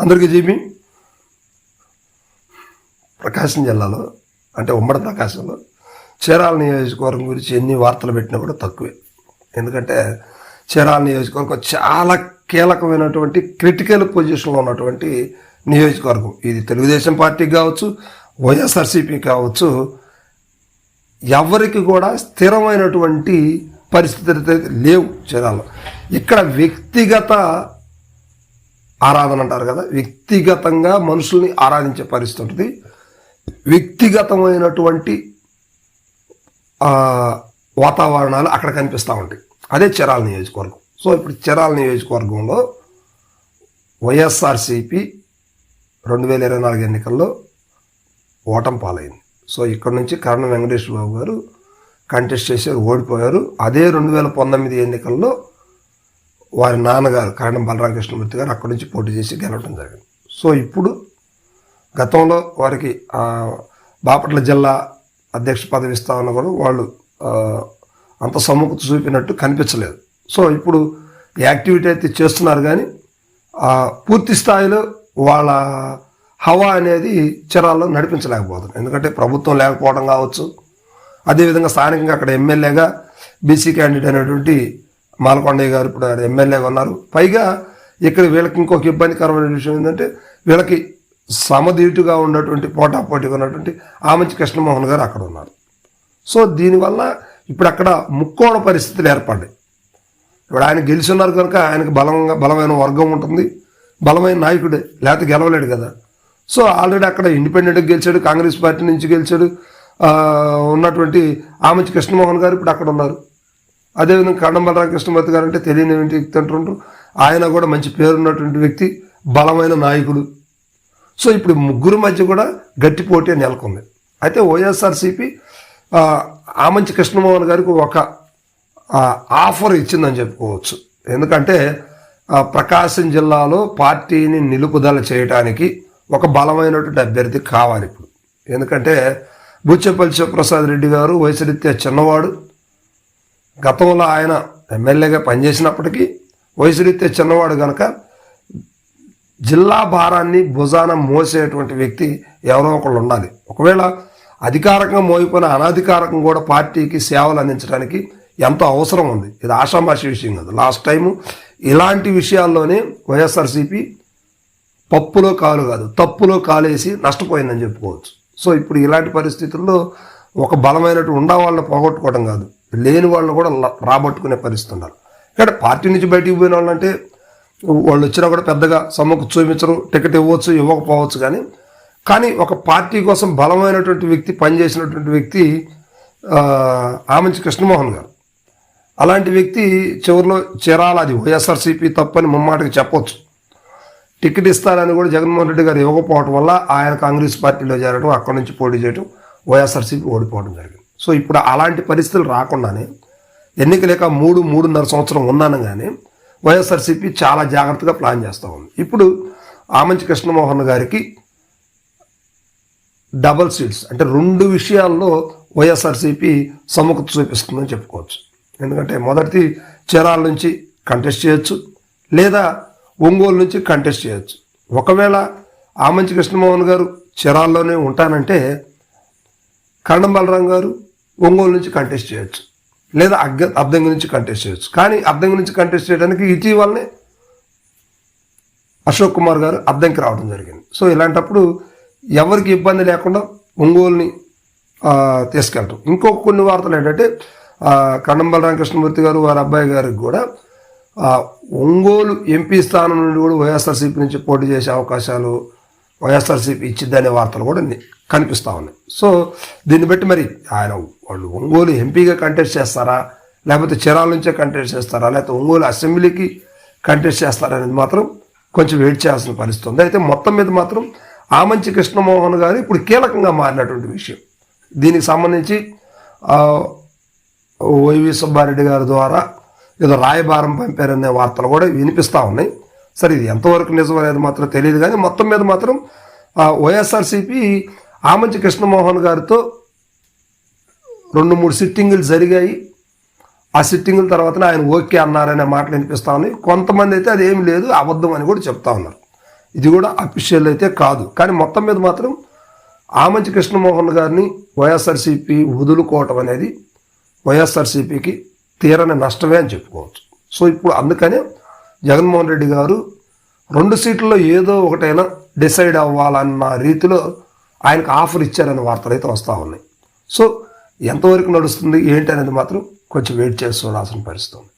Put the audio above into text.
అందరికీ జీబీ. ప్రకాశం జిల్లాలో అంటే ఉమ్మడి ప్రకాశంలో చీరాల నియోజకవర్గం గురించి ఎన్ని వార్తలు పెట్టినా కూడా తక్కువే. ఎందుకంటే చీరాల నియోజకవర్గం చాలా కీలకమైనటువంటి క్రిటికల్ పొజిషన్లో ఉన్నటువంటి నియోజకవర్గం. ఇది తెలుగుదేశం పార్టీకి కావచ్చు, వైఎస్ఆర్సీపీ కావచ్చు, ఎవరికి కూడా స్థిరమైనటువంటి పరిస్థితులు లేవు చీరాల్లో. ఇక్కడ వ్యక్తిగత ఆరాధన అంటారు కదా, వ్యక్తిగతంగా మనుషుల్ని ఆరాధించే పరిస్థితి ఉంటుంది. వ్యక్తిగతమైనటువంటి వాతావరణాలు అక్కడ కనిపిస్తూ ఉంటాయి. అదే చీరాల నియోజకవర్గం. సో ఇప్పుడు చీరాల నియోజకవర్గంలో వైఎస్ఆర్సీపీ 2024 ఎన్నికల్లో ఓటమి పాలైంది. సో ఇక్కడ నుంచి కరణం వెంకటేశ్వర బాబు గారు కంటెస్ట్ చేశారు, ఓడిపోయారు. అదే 2019 ఎన్నికల్లో వారి నాన్నగారు కరణం బలరామకృష్ణమూర్తి గారు అక్కడి నుంచి పోటీ చేసి గెలవడం జరిగింది. సో ఇప్పుడు గతంలో వారికి బాపట్ల జిల్లా అధ్యక్ష పదవి ఇస్తామన్న కూడా వాళ్ళు అంత సముఖత చూపినట్టు కనిపించలేదు. సో ఇప్పుడు యాక్టివిటీ అయితే చేస్తున్నారు, కానీ పూర్తి స్థాయిలో వాళ్ళ హవా అనేది చీరాల్లో నడిపించలేకపోతున్నారు. ఎందుకంటే ప్రభుత్వం లేకపోవడం కావచ్చు, అదేవిధంగా స్థానికంగా అక్కడ ఎమ్మెల్యేగా బీసీ క్యాండిడేట్ అనేటువంటి మాలకొండయ్య గారు ఇప్పుడు ఎమ్మెల్యేగా ఉన్నారు. పైగా ఇక్కడ వీళ్ళకి ఇంకొక ఇబ్బందికరమైన విషయం ఏంటంటే వీళ్ళకి సమధీటుగా ఉన్నటువంటి పోటాపోటీగా ఉన్నటువంటి ఆమంచి కృష్ణమోహన్ గారు అక్కడ ఉన్నారు. సో దీనివల్ల ఇప్పుడు అక్కడ ముక్కోణ పరిస్థితులు ఏర్పడ్డాయి. ఇప్పుడు ఆయన గెలిచున్నారు కనుక ఆయనకు బలమైన వర్గం ఉంటుంది, బలమైన నాయకుడే, లేకపోతే గెలవలేడు కదా. సో ఆల్రెడీ అక్కడ ఇండిపెండెంట్గా గెలిచాడు, కాంగ్రెస్ పార్టీ నుంచి గెలిచాడు ఉన్నటువంటి ఆమంచి కృష్ణమోహన్ గారు ఇప్పుడు అక్కడ ఉన్నారు. అదేవిధంగా కరణం బలరామకృష్ణమూర్తి గారు అంటే తెలియని వ్యక్తి అంటుంటారు. ఆయన కూడా మంచి పేరున్నటువంటి వ్యక్తి, బలమైన నాయకుడు. సో ఇప్పుడు ముగ్గురు మధ్య కూడా గట్టి పోటీ నెలకొంది. అయితే వైఎస్ఆర్సీపీ ఆమంచి కృష్ణమోహన్ గారికి ఒక ఆఫర్ ఇచ్చిందని చెప్పుకోవచ్చు. ఎందుకంటే ప్రకాశం జిల్లాలో పార్టీని నిలుపుదల చేయడానికి ఒక బలమైనటువంటి అభ్యర్థి కావాలి ఇప్పుడు. ఎందుకంటే బూచేపల్లి శివప్రసాద్ రెడ్డి గారు వయసురీత్యా చిన్నవాడు. గతంలో ఆయన ఎమ్మెల్యేగా పనిచేసినప్పటికీ వయసురీత్యా చిన్నవాడు కనుక జిల్లా భారాన్ని భుజాన మోసేటువంటి వ్యక్తి ఎవరో ఒకళ్ళు ఉండాలి. ఒకవేళ అధికారికంగా మోయిపోయిన అనధికారికంగా కూడా పార్టీకి సేవలు అందించడానికి ఎంతో అవసరం ఉంది. ఇది ఆషామాషి విషయం కాదు. లాస్ట్ టైము ఇలాంటి విషయాల్లోనే వైఎస్ఆర్సీపీ పప్పులో కాలు కాదు తప్పులో కాలేసి నష్టపోయిందని చెప్పుకోవచ్చు. సో ఇప్పుడు ఇలాంటి పరిస్థితుల్లో ఒక బలమైనటువంటి వాళ్ళని పోగొట్టుకోవడం కాదు, లేని వాళ్ళని కూడా రాబట్టుకునే పరిస్థితి ఉండాలి. ఇక్కడ పార్టీ నుంచి బయటికి పోయిన వాళ్ళంటే వాళ్ళు వచ్చినా కూడా పెద్దగా సమ్మకు చూపించరు, టికెట్ ఇవ్వచ్చు ఇవ్వకపోవచ్చు. కానీ ఒక పార్టీ కోసం బలమైనటువంటి వ్యక్తి, పనిచేసినటువంటి వ్యక్తి ఆమంచి కృష్ణమోహన్ గారు. అలాంటి వ్యక్తి చివరిలో చీరాల అది వైఎస్ఆర్సీపీ తప్పని ముమ్మాటికి చెప్పొచ్చు. టికెట్ ఇస్తారని కూడా జగన్మోహన్ రెడ్డి గారు ఇవ్వకపోవడం వల్ల ఆయన కాంగ్రెస్ పార్టీలో చేరడం, అక్కడి నుంచి పోటీ చేయడం, వైఎస్ఆర్సీపీ ఓడిపోవడం జరిగింది. సో ఇప్పుడు అలాంటి పరిస్థితులు రాకుండానే ఎన్నికలేక 3.5 సంవత్సరం ఉన్నాను కానీ వైఎస్ఆర్సీపీ చాలా జాగ్రత్తగా ప్లాన్ చేస్తూ ఉంది. ఇప్పుడు ఆమంచి కృష్ణమోహన్ గారికి డబల్ సీట్స్ అంటే 2 విషయాల్లో వైఎస్ఆర్సీపీ సముఖత చూపిస్తుందని చెప్పుకోవచ్చు. ఎందుకంటే మొదటిది చీరాల నుంచి కంటెస్ట్ చేయొచ్చు, లేదా ఒంగోలు నుంచి కంటెస్ట్ చేయొచ్చు. ఒకవేళ ఆమంచి కృష్ణమోహన్ గారు చీరాల్లోనే ఉంటానంటే కరణం బలరాం గారు ఒంగోలు నుంచి కంటెస్ట్ చేయొచ్చు, లేదా అద్దంకి నుంచి కంటెస్ట్ చేయొచ్చు. కానీ అద్దంకి నుంచి కంటెస్ట్ చేయడానికి ఇటీవలనే అశోక్ కుమార్ గారు అద్దంకి రావడం జరిగింది. సో ఇలాంటప్పుడు ఎవరికి ఇబ్బంది లేకుండా ఒంగోలుని తీసుకెళ్ళటం. ఇంకొక కొన్ని వార్తలు ఏంటంటే కరణం బలరామకృష్ణమూర్తి గారు వారి అబ్బాయి గారికి కూడా ఒంగోలు ఎంపీ స్థానం నుండి కూడా వైఎస్ఆర్సీపీ నుంచి పోటీ చేసే అవకాశాలు వైఎస్ఆర్సీపీ ఇచ్చిద్దనే వార్తలు కూడా కనిపిస్తూ ఉన్నాయి. సో దీన్ని బట్టి మరి వాళ్ళు ఒంగోలు ఎంపీగా కంటెస్ట్ చేస్తారా, లేకపోతే చీరాల నుంచే కంటెస్ట్ చేస్తారా, లేకపోతే ఒంగోలు అసెంబ్లీకి కంటెస్ట్ చేస్తారా అనేది మాత్రం కొంచెం వెయిట్ చేయాల్సిన పరిస్థితి ఉంది. అయితే మొత్తం మీద మాత్రం ఆమంచి కృష్ణమోహన్ గారు ఇప్పుడు కీలకంగా మారినటువంటి విషయం. దీనికి సంబంధించి వైవి సుబ్బారెడ్డి గారి ద్వారా ఏదో రాయబారం పంపారనే వార్తలు కూడా వినిపిస్తూ ఉన్నాయి. సరే ఇది ఎంతవరకు నిజం అనేది మాత్రం తెలియదు, కానీ మొత్తం మీద మాత్రం వైఎస్ఆర్సీపీ ఆమంచి కృష్ణమోహన్ గారితో 2-3 సిట్టింగులు జరిగాయి. ఆ సిట్టింగుల తర్వాత ఆయన ఓకే అన్నారనే మాటలు వినిపిస్తూ ఉన్నాయి. కొంతమంది అయితే అది ఏమి లేదు, అబద్ధం అని కూడా చెప్తా ఉన్నారు. ఇది కూడా అఫీషియల్ అయితే కాదు. కానీ మొత్తం మీద మాత్రం ఆమంచి కృష్ణమోహన్ గారిని వైఎస్ఆర్సీపీ వదులుకోవటం అనేది వైఎస్ఆర్సీపీకి తీరని నష్టమే అని చెప్పుకోవచ్చు. సో ఇప్పుడు అందుకనే జగన్మోహన్ రెడ్డి గారు 2 సీట్లలో ఏదో ఒకటైనా డిసైడ్ అవ్వాలన్న రీతిలో ఆయనకు ఆఫర్ ఇచ్చారనే వార్తలు అయితే వస్తూ ఉన్నాయి. సో ఎంతవరకు నడుస్తుంది ఏంటి అనేది మాత్రం కొంచెం వెయిట్ చేసి చూడాల్సిన పరిస్థితి ఉంది.